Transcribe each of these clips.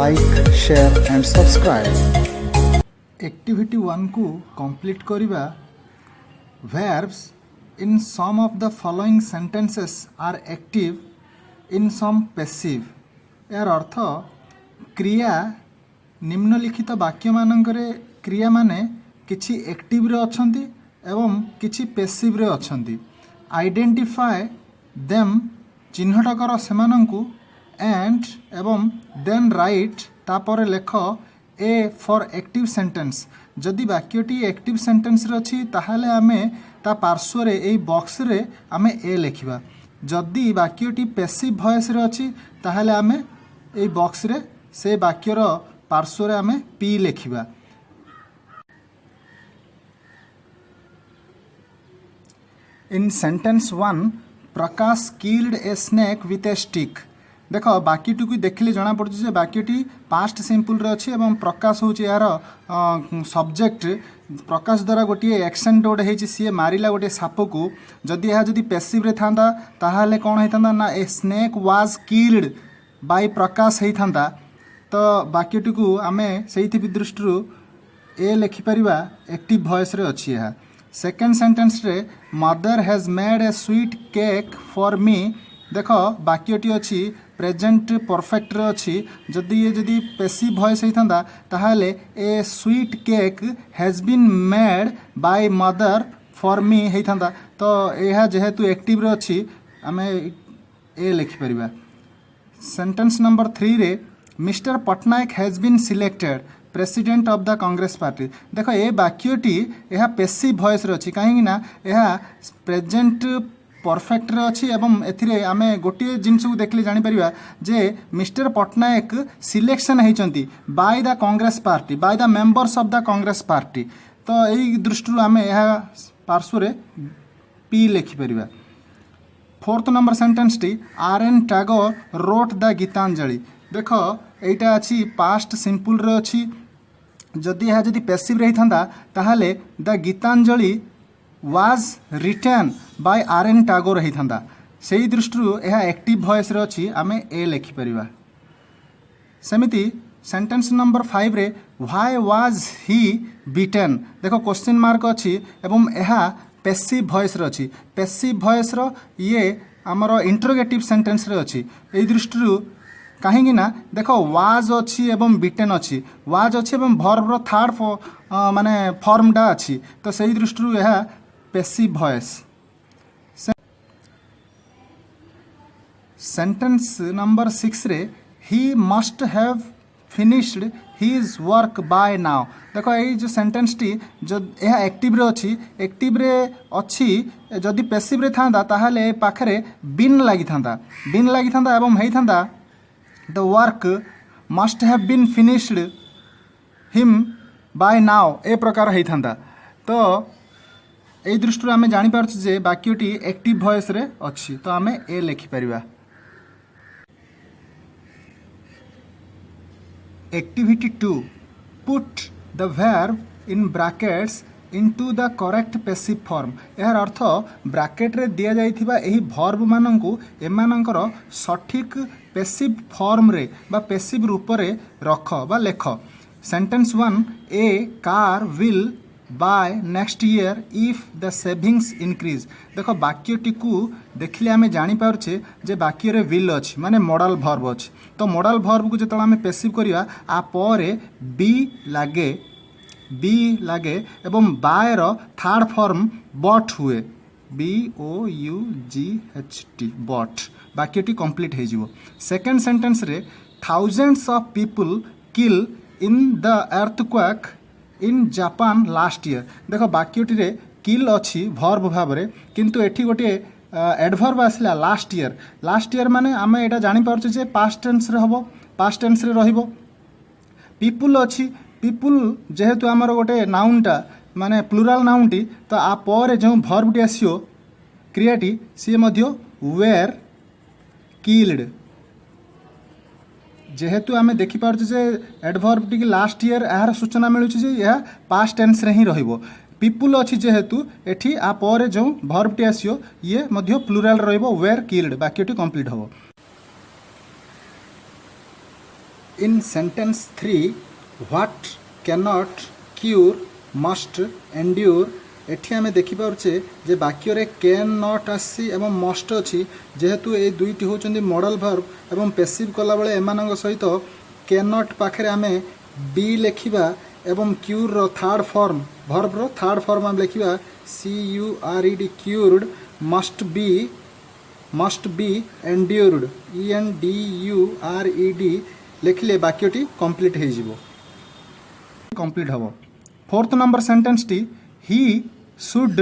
like, share and subscribe. Activity 1 को complete करिबा verbs in some of the following sentences are active, in some passive. यार अर्थ क्रिया निम्नलिखित वाक्य मानकरे क्रिया माने किछि एक्टिव रे अछंती एवं किछि पैसिव रे अछंती. आइडेंटिफाई देम चिन्हट कर सेमानंकु एंड एवं देन राइट तापर लेख ए फॉर एक्टिव सेंटेंस. जदि वाक्यटी एक्टिव सेंटेंस रे अछि ताहाले आमे ता पार्श्व रे एई बॉक्स रे आमे ए लेखिबा. जदि वाक्यटी पैसिव वॉइस रे अछि ताहाले आमे एई बॉक्स रे से वाक्यर पार्श्व रे आमे पी लेखिबा. In sentence 1 Prakash killed a snake with a stick. देख वाक्यटी को देखिले जना पड़ुछि जे वाक्यटी पास्ट सिंपल रे अछि एवं प्रकाश होछि यार सब्जेक्ट. प्रकाश द्वारा गोटे एक्शन गोटे होती सी मारिला गोटे साप को. जदि यह जदि पैसिव रे थांदा ताहाले कौन होता ना a snake was killed by Prakash होता. तो वाक्यटी को आमे से दृष्टि ए लिखिपर एक्टिव वॉइस रे अछि. यह सेकेंड सेंटेंस रे mother has made a sweet cake for me. देख वाक्यटी अच्छी प्रेजेंट परफेक्ट रे अच्छी. जदि ये जदि पैसिव वॉइस होता ताहाले a sweet cake has been made by mother for me होता. तो यह जेहेतु एक्टिव रे अच्छी आमे ए लिखिपर. सेंटेंस नंबर 3 रे mister Patnaik has been selected president of the Congress party. देख ए वाक्यटी यह पैसिव वॉइस रे अच्छी कहीं ना यह प्रेजेंट परफेक्ट रे अच्छी एवं एथिरे आमे गोटे जिनस को देखले जानि परिबा जे मिस्टर पटनायक सिलेक्शन होइचंती by the Congress party by the members of the Congress party. तो एई दृष्टि आमे यह पार्श्व रे पी लिखि परिबा. फोर्थ नंबर सेंटेंस टी R N. Tagore wrote the Gitanjali. देख एटा अच्छी पास्ट सिंपल रे अच्छी. जदि यह जदि पैसिव रही था ताहाले the Gitanjali was written by R N. Tagore होता. से दृष्टि यह एक्टिव वॉइस रे अच्छी आमे ए लिखिपर. सेमिति सेंटेंस नंबर 5 रे व्हाई वाज ही बीटेन. देखो क्वेश्चन मार्क अच्छी एवं यह पैसिव वॉइस रे अच्छी. पैसिव वॉइस रो ये आमर इंटरोगेटिव सेंटेंस रे अच्छी. ए दृष्टि कहीं ना देख वाज अच्छी एवं बीटेन अच्छी. वाज अच्छी एवं भर्ब रो थर्ड माने फॉर्मटा अच्छी. तो से दृष्टि यह पैसिव वॉइस. सेंटेंस नंबर 6 रे he must have finished his work by now. देख ये जो सेंटेंस टी जो यह एक्टिव रे अच्छी. एक्टिव रे अच्छी जदि पैसिव रे थांदा ताहाले पाखरे बीन लागि थांदा. बीन लागि थांदा एवं हेई थांदा the work must have been finished him by now ए प्रकार हेई थांदा. तो ए दृष्टि आमे जानि पारछु जे वाक्यटी एक्टिव वॉइस रे अच्छी. तो आमे ए लिखि परिबा. Activity 2 put the verb in brackets into the correct passive form. यार अर्थ ब्रैकेट रे दिया जाइथिबा एही वर्ब मानंकु एमानंकर सठिक पैसिव फॉर्म रे बा पैसिव रूप रे रख बा लेख. Sentence 1 A car will buy next year if the savings increase. देख वाक्यटी को देखले आमे जानि पारछे जे वाक्य रे विल अछि माने मॉडल वर्ब अछि. तो मॉडल वर्ब को जेतला आमे पैसिव करिया आ परे बी लागे एवं बाय रो थर्ड फॉर्म बट हुए BOUGHT बट. वाक्यटी कंप्लीट हो जिवो. सेकंड सेंटेंस रे thousands of people kill in the earthquake in Japan last year. देख वाक्यटी रे किल अच्छी वर्ब भाव रे किंतु एठी गोटे एडवर्ब आसला लास्ट ईयर. लास्ट ईयर माने आमे एटा जानि पारछु जे पास्ट टेंस रे हबो पास्ट टेंस रे रहिबो. पीपुल अच्छी पीपुल जेहेतु आमर गोटे नाउनटा माने प्लुराल नाउनटी. तो आ परे जो वर्बटी आसियो क्रियाटी सी मध्य वेर किल्ड. जेहेतु आमे देखि पारछु जे एडवर्ब टी लास्ट ईयर यार सूचना मिलुछि जे यह पास्ट टेंस रे ही रहिबो. पीपुल अच्छी जेहेतु एठी आ परे जो वर्बटी आसियो ये मध्य प्लुराल रहिबो वेर किल्ड. वाक्यटी कंप्लीट हबो. In sentence 3 what cannot cure must endure एठी आमे देखि पारुछे जे वाक्य रे कैन नॉट आसी एवं मस्ट अछि जेहेतु ए दुईटी होचंदी मॉडल वर्ब एवं पैसिव कला बेले एमानंग सहित कैन नॉट पाखरे आमे बी लेखिबा एवं क्यूर रो थर्ड फॉर्म वर्ब रो थर्ड फॉर्म आमे लेखिबा C U R E D cured must be endured E N D U R E D लेखिले वाक्यटी कंप्लीट हे जिवो कंप्लीट हबो। फोर्थ नंबर सेंटेंस टी he should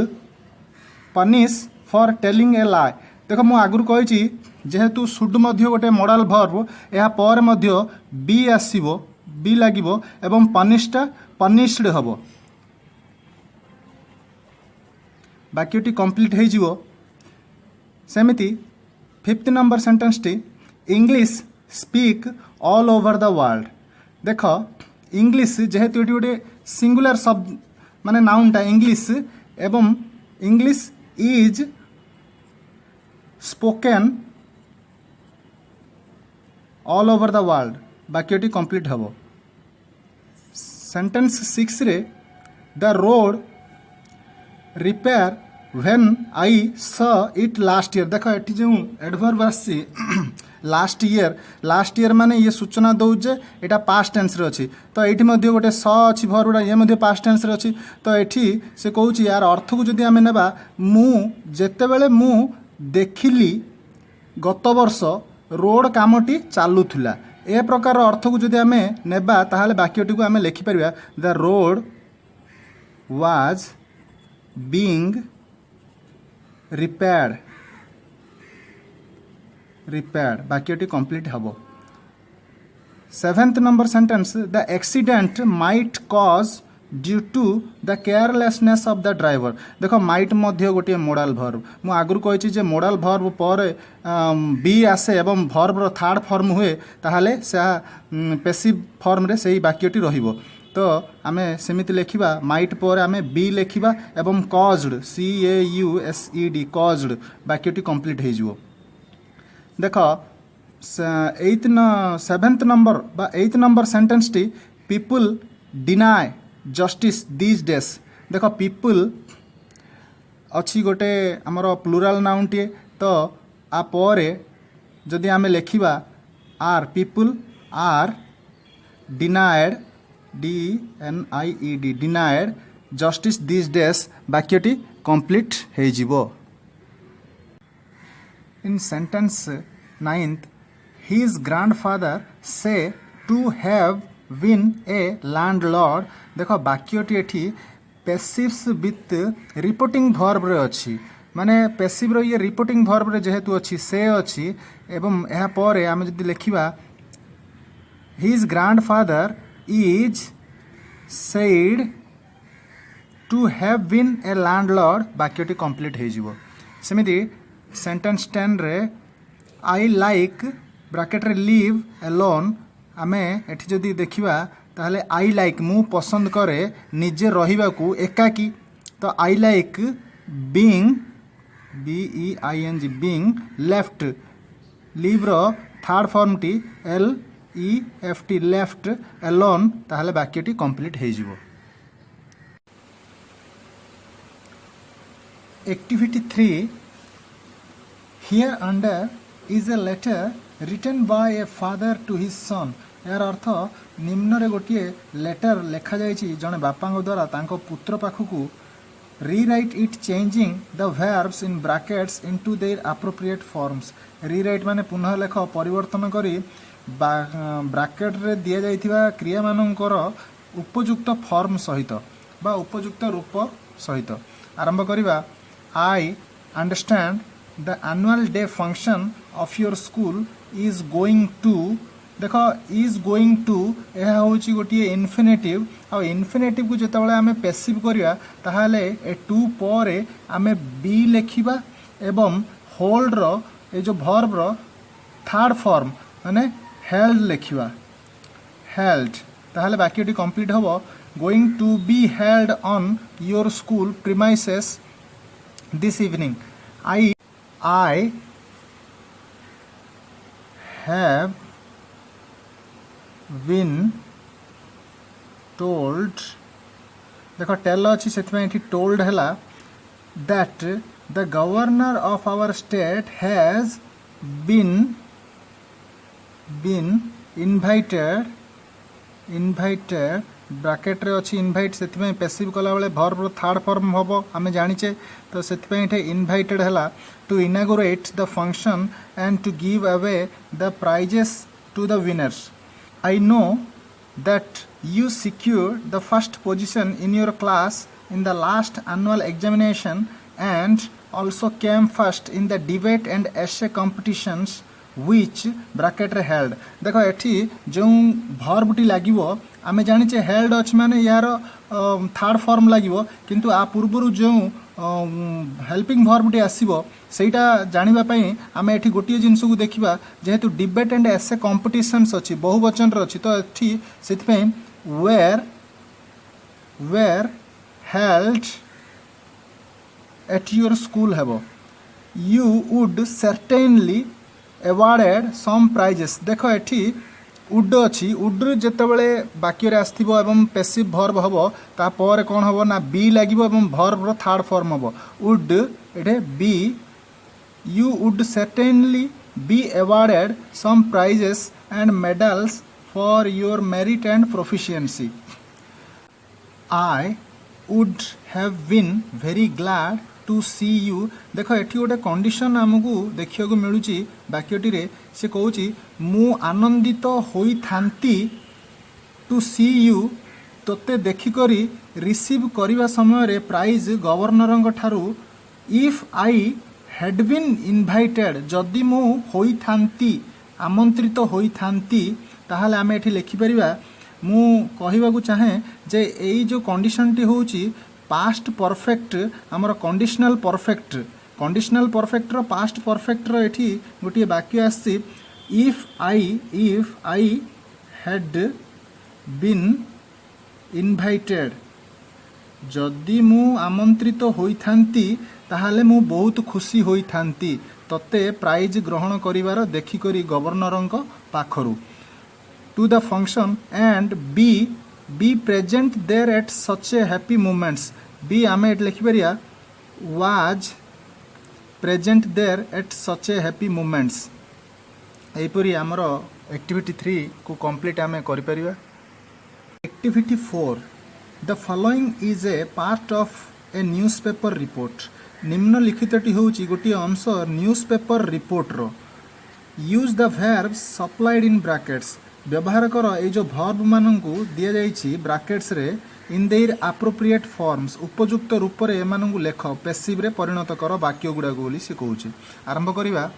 punish for telling a lie देख मु आगुर कही जेहेतु शुड मध्य गोटे मॉडल वर्ब या पर मध्य बी आसीबो बी लागिबो एवं पनिशटा पनिश्ड हबो वाक्यटी कंप्लीट हे जिवो। सेमिति फिफ्थ नंबर सेंटेंस टी English speak all over the world देख इंग्लिश जेहेतु ये गोटे सिंगुलर शब्द माने नाउनटा इंग्लिश एवं English is spoken all over the world वाक्यटी कंप्लीट हबो। सेंटेंस 6 रे the road repair when I saw it last year देख एटी जो एडवर्ब आसी लास्ट ईयर माने ये सूचना दौ जे एटा पास्ट टेंस रे अछि तो एठी मध्ये गोटे स अछि भरबुडा ये मध्ये पास्ट टेंस रे अछि तो एठी से कहूची यार अर्थ को जदी आमे नेबा मु जेते बेले मु देखिली गत वर्ष रोड कामटी चालुथुला ए प्रकार अर्थ को जदी आमे नेबा ताहाले वाक्यटी को आमे लिखि परिबा the road was being repaired वाक्यटी कंप्लीट हबो। Seventh number sentence the accident might cause due to the carelessness of the driver देख माइट मध्य गोटे मॉडल वर्ब मु आगुर कहिछि जे मॉडल वर्ब पर बी आसे एवं वर्ब रो थर्ड फॉर्म हुए ताहाले से पैसिव फॉर्म रे सेही वाक्यटी रहिबो तो आमे सेमिति लेखिबा माइट पर आमे बी लेखिबा एवं caused C A U S E D caused वाक्यटी कंप्लीट हे जिवो। देख सेवेंथ नंबर बा एथ नंबर सेंटेंस टी people deny justice these days देख पीपल अच्छी गोटे आमर प्लूराल नाउन टे तो आ परे जदि आमे लेखिबा are people are denied DNIED denied justice these days वाक्यटी कंप्लीट हे जिवो। In sentence 9th his grandfather say to have been a landlord देखो वाक्यटी एठी पैसिव्स विथ रिपोर्टिंग वर्ब रे अछि माने पैसिव रो ये रिपोर्टिंग वर्ब रे जेहेतु अछि से अछि एवं एहा परे आमे जदि लेखिबा his grandfather is said to have been a landlord वाक्यटी कंप्लीट हे जिवो। सेमिति सेंटेंस 10 रे आई लाइक ब्रैकेट रे लिव अलोन आमे एठी जदि देखिबा ताहले आई लाइक मु पसंद करे निजे रहिबा को एकाकी तो I like being BEING being left leave रो थर्ड फॉर्म टी LEFT लेफ्ट अलोन ताहले वाक्यटी कंप्लीट हे जिवो। Activity 3 hereunder is a letter written by a father to his son यार अर्थ निम्न रे गोटे लेटर लेखा जाइछि जने बापांग द्वारा तांको पुत्र पाखकू rewrite it changing the verbs in brackets into their appropriate forms rewrite माने पुनः लेख परिवर्तन करी ब्रैकेट रे दिया जाइथिबा क्रिया मानकर उपयुक्त फॉर्म सहित बा उपयुक्त रूप सहित आरंभ करिबा I understand the annual day function of your school is going to देख इज गोइंग टू यह हूँ गोटे इनफिनेटिव आ इनफिनेटिव को जिते आम पैसिव करिया ताहाले ए टू पर आम बी लेखिबा एवं होल्ड रो ए जो वर्ब रो थर्ड फॉर्म माने हेल्ड लेखिबा हेल्ड ताहाले वाक्यटी कंप्लीट हबो going to be held on your school premises this evening I have been told देखो टेल अच्छी से टोल्ड है that the governor of our state has been invited bracket रे अच्छी इनभाइट से पैसिव कला बेले भर्ब थर्ड फॉर्म हम आम जाचे तो से इनभाइटेड है to inaugurate the function and to give away the prizes to the winners I know that you secured the first position in your class in the last annual examination and also came first in the debate and essay competitions which bracket रे held देखो एठी जो verb T लागिवो आमे जानिचे held अछि माने यार third form लागिवो किंतु आ पूर्वरु जो हेल्पिंग वर्ब टी आसीबो सेटा जानिबा पई आमे एठी गोटिए जिंस को देखिबा जेहेतु डिबेट एंड एसे कॉम्पिटिशन्स अछि बहुवचन र अछि तो एठी सेति पई were held at your school हेबो you would certainly awarded some prizes देखो एठी उड अच्छी उड जितेबले वाक्य आसथिबो एवं पैसिव वर्ब हबो ता पर कोन हबो ना बी लागिबो एवं वर्ब रो थर्ड फॉर्म हबो वुड एठे be you would certainly be awarded some prizes and medals for your merit and proficiency. I would have been very glad to see you देखो एठी गोटे कंडीशन आमको देखिया को मिलुची वाक्यटी रे से कहूची मु आनंदित होई थांती टू सी यू तोते देखि करी रिसीव करिवा समय रे प्राइज गवर्नरंग ठारू if I had been invited जदि मु होई थांती आमंत्रित होई थांती ताहाले आमे एठी लिखि परिबा मु कहिबा को चाहे जे एई जो कंडीशन टी होउची पास्ट परफेक्ट हमर कंडीशनल परफेक्ट रो पास्ट परफेक्ट रो एठी गोटिए वाक्य आसी if I had been invited जदि मु आमंत्रित होई थांती ताहाले मु बहुत खुशी होई थांती तते प्राइज ग्रहण करिवार देखि करी गवर्नरंक पाखरु to the function and be present there at such a happy moments बी आमे एट लिखि परिया was present there at such a happy moments एपरी हमर एक्टिविटी 3 को कंप्लीट आमे करि परिबा activity 4 the following is a part of a newspaper report निम्नलिखितटी होउची गोटी अंश न्यूज़पेपर रिपोर्ट रो use the verbs supplied in brackets व्यवहार कर ए जो verb माननकु दिया जाईची ब्रैकेट्स रे इन देयर एप्रोप्रिएट फॉर्म्स उपयुक्त रूप रे एमानकु लेख पैसिव रे परिणत कर वाक्य गुडा को बोली से कहूची आरंभ करिवा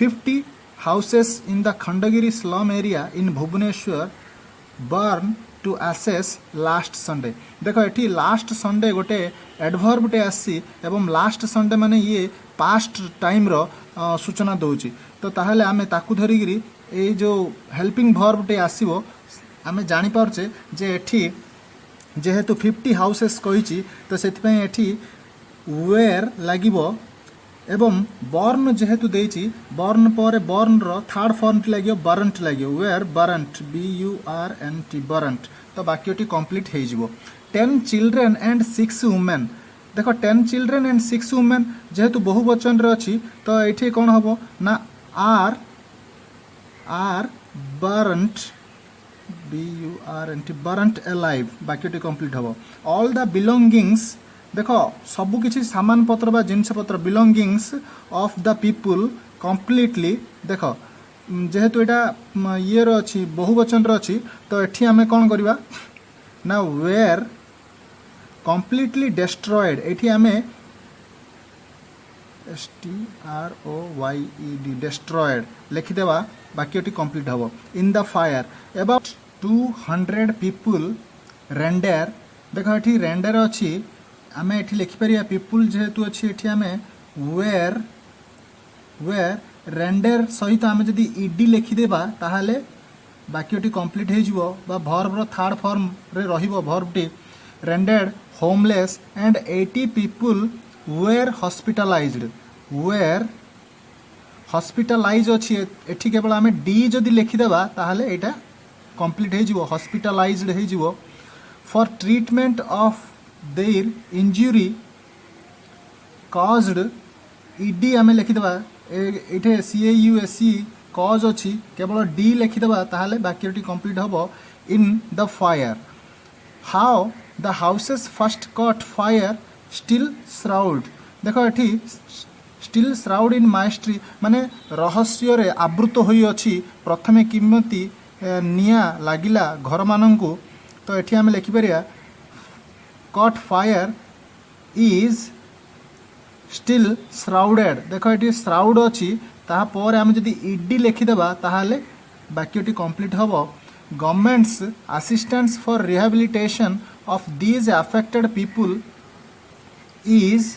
50 houses in the Khandagiri slum area in Bhubaneswar burn to ashes last Sunday देखो एठी लास्ट संडे गोटे एडवर्ब टे आसी एवं लास्ट संडे माने ये पास्ट टाइम रो सूचना दउची तो ताहले आमे ताकू धरिगिरी ए जो हेल्पिंग वर्ब टे आसीबो आमे जानि पारचे जे एठी जेहेतु 50 हाउसेस कहिची तो सेथिपई एठी वेयर लागिबो एवं बर्न जेहेतु देइची बर्न पर बर्न रो थर्ड फॉर्म लागियो बरंट लागियो वेयर बरंट BURNT बरंट तो वाक्यटी कंप्लीट हे जिवो 10 चिल्ड्रेन एंड 6 वुमेन देखो 10 चिल्ड्रेन एंड 6 वुमेन जेहेतु बहुवचन रे अछि तो एठी कोन हबो ना are burnt BURNT burnt alive वाक्यटी complete हबो ऑल द बिलोंगिंग्स देखो सबु किछि सामान पत्र बा जिनस पत्र belongings of the people completely देखो जेहेतु एटा ये रो अछि बहुवचन रो अछि तो एठी हमें कोन करबा ना वेयर कंप्लीटली डिस्ट्रॉयड एठी हमें STROYED डिस्ट्रॉयड लिखि देबा वाक्यटी कंप्लीट हबो in the fire about 200 people render देखो एठी रेंडर अछि आमे एठी लिखि परिया पीपुल जेहेतु अछि एठी आमे वेयर रेंडर सहित आमे जदी ईडी लिखि देबा ताहाले वाक्यटी कंप्लीट हे जिवो बा वर्ब रो थर्ड फॉर्म रे रहिबो वर्ब टी rendered homeless and 80 people were hospitalised were hospitalise अछि एठी केवल आमे डी जदी लिखि देबा ताहाले एटा कंप्लीट हो हॉस्पिटलाइज्ड हो for treatment of their injury caused ED आम लिखिदेवा ये CAUSE कॉज अच्छी केवल डी लिखिदेवा ताहले वाक्यटी कंप्लीट हम in the fire how the houses first cot fire still shroud देख ये स्टिल श्राउड इन माइस्ट्री माने रहस्य रे आवृत होई अछि प्रथमे किमती निया लागिला घर मानंकु तो एठी आम लिखिपर caught fire is still shrouded देख ये श्राउड अच्छी तापर आम जदि ईडी लिखिदेवा ताहले वाक्यटी कंप्लीट हम governments assistance for rehabilitation of these affected people is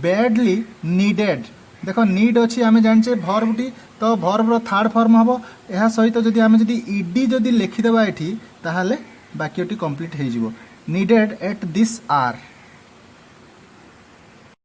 badly needed देख नीड अच्छी आम जाने भर्बटी तो भर्बर थर्ड फॉर्म हम यह सहित जदि आम जदि ईडी जदि लिखिदेवा एठी ताहले वाक्यटी कंप्लीट हो नीडेड एट दिस आर